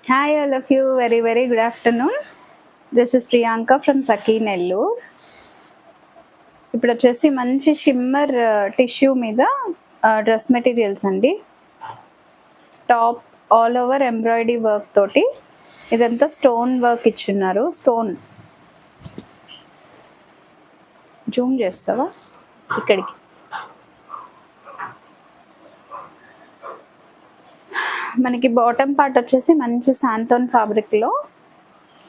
Hi, all of you. Very, very good afternoon. This is Priyanka from Saki Nellore. ఇప్పుడు వచ్చేసి మంచి shimmer tissue మీద dress materials అండి. Top all over embroidery work తోటి ఇదంతా stone work ఇచ్చున్నారు. Stone Zoom చేస్తావా ఇక్కడికి. మనకి బాటమ్ పార్ట్ వచ్చేసి మంచి శాంతోన్ ఫ్యాబ్రిక్లో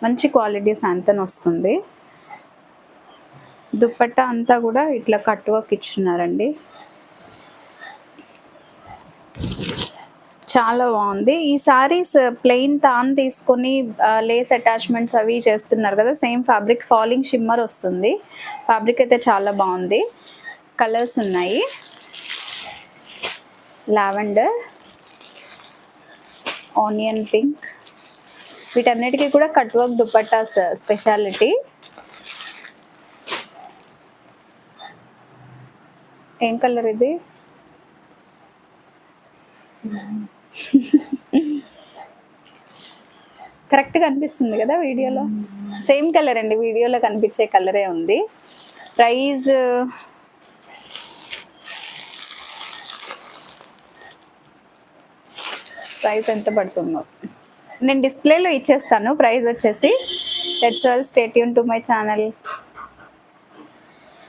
మంచి క్వాలిటీ శాంతోన్ వస్తుంది. దుపట్టా అంతా కూడా ఇట్లా కట్ వర్క్ ఇచ్చున్నారండి. చాలా బాగుంది. ఈ సారీస్ ప్లెయిన్ తాన్ తీసుకొని లేస్ అటాచ్మెంట్స్ అవి చేస్తున్నారు కదా, సేమ్ ఫ్యాబ్రిక్ ఫాలింగ్ షిమ్మర్ వస్తుంది. ఫ్యాబ్రిక్ అయితే చాలా బాగుంది. కలర్స్ ఉన్నాయి, లావెండర్, ఆనియన్ పింక్, వీటన్నిటికీ కూడా కట్ వర్క్ దుపట్టాస్ స్పెషాలిటీ. ఏం కలర్ ఇది? కరెక్ట్గా అనిపిస్తుంది కదా వీడియోలో. సేమ్ కలర్ అండి, వీడియోలో కనిపించే కలరే ఉంది. ప్రైస్ ఎంత పడుతుందో నేను డిస్ప్లేలో ఇచ్చేస్తాను. ప్రైస్ వచ్చేసి. Let's all stay tune to my channel.